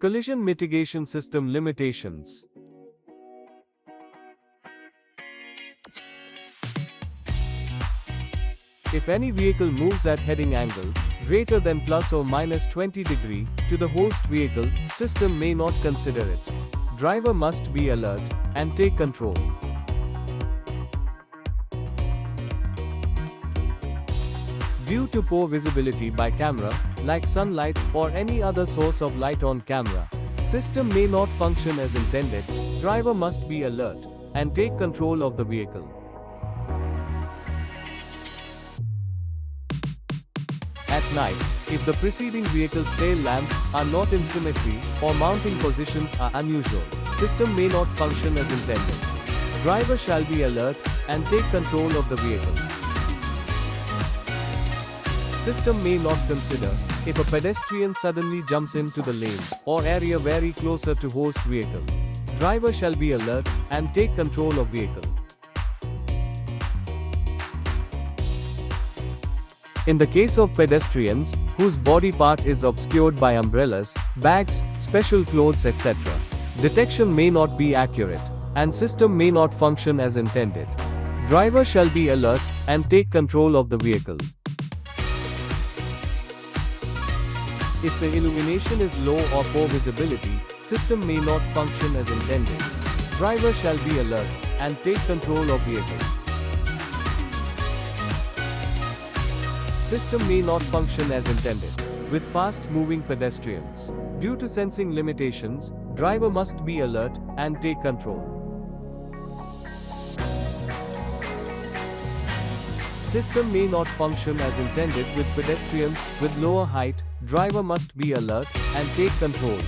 Collision mitigation system limitations. If any vehicle moves at heading angle greater than plus or minus 20 degree to the host vehicle, system may not consider it. Driver must be alert and take control. Due to poor visibility by camera, like sunlight or any other source of light on camera, system may not function as intended. Driver must be alert and take control of the vehicle. At night, if the preceding vehicle's tail lamps are not in symmetry or mounting positions are unusual, system may not function as intended. Driver shall be alert and take control of the vehicle. System may not consider if a pedestrian suddenly jumps into the lane or area very closer to host vehicle. Driver shall be alert and take control of vehicle. In the case of pedestrians, whose body part is obscured by umbrellas, bags, special clothes etc., detection may not be accurate, and system may not function as intended. Driver shall be alert and take control of the vehicle. If the illumination is low or poor visibility, system may not function as intended. Driver shall be alert and take control of vehicle. System may not function as intended with fast-moving pedestrians. Due to sensing limitations, driver must be alert and take control. System may not function as intended with pedestrians with lower height. Driver must be alert and take control.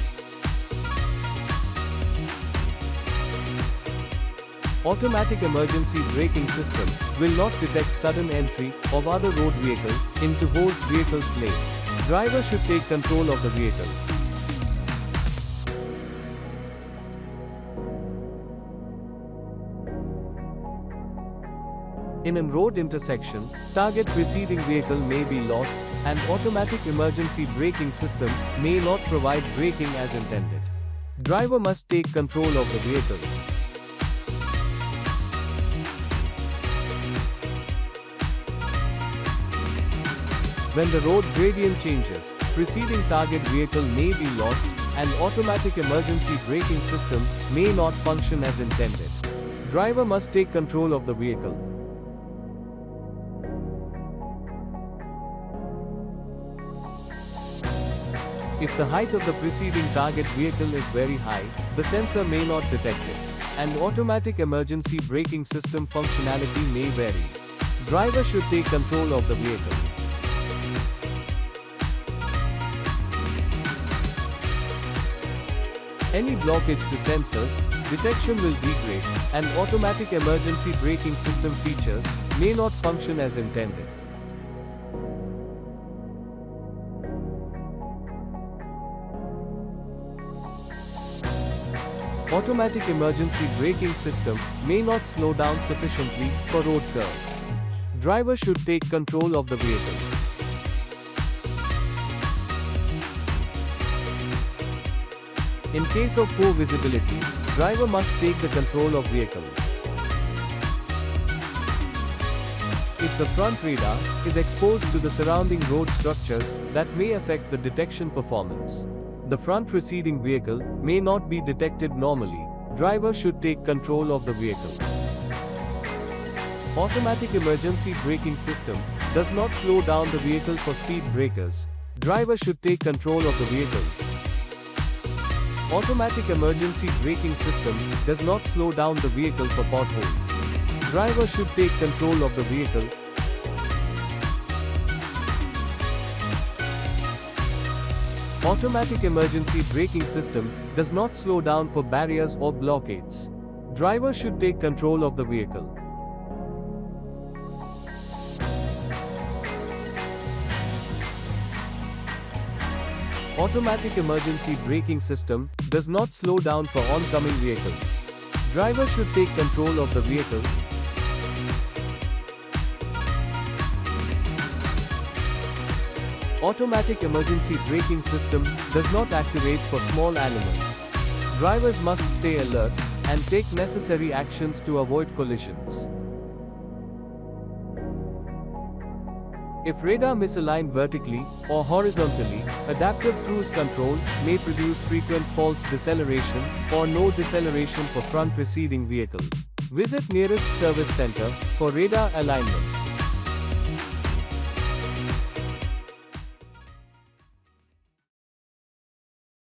Automatic emergency braking system will not detect sudden entry of other road vehicle into host vehicle's lane. Driver should take control of the vehicle. In a road intersection, target preceding vehicle may be lost, and automatic emergency braking system may not provide braking as intended. Driver must take control of the vehicle. When the road gradient changes, preceding target vehicle may be lost, and automatic emergency braking system may not function as intended. Driver must take control of the vehicle. If the height of the preceding target vehicle is very high, the sensor may not detect it, and automatic emergency braking system functionality may vary. Driver should take control of the vehicle. Any blockage to sensors, detection will degrade, and automatic emergency braking system features may not function as intended. Automatic emergency braking system may not slow down sufficiently for road curves. Driver should take control of the vehicle. In case of poor visibility, driver must take the control of vehicle. If the front radar is exposed to the surrounding road structures, that may affect the detection performance. The front receding vehicle may not be detected normally. Driver should take control of the vehicle. Automatic emergency braking system does not slow down the vehicle for speed breakers. Driver should take control of the vehicle. Automatic emergency braking system does not slow down the vehicle for potholes. Driver should take control of the vehicle. Automatic emergency braking system does not slow down for barriers or blockades. Driver should take control of the vehicle. Automatic emergency braking system does not slow down for oncoming vehicles. Driver should take control of the vehicle. Automatic emergency braking system does not activate for small animals. Drivers must stay alert and take necessary actions to avoid collisions. If radar misaligned vertically or horizontally, adaptive cruise control may produce frequent false deceleration or no deceleration for front receding vehicles. Visit nearest service center for radar alignment.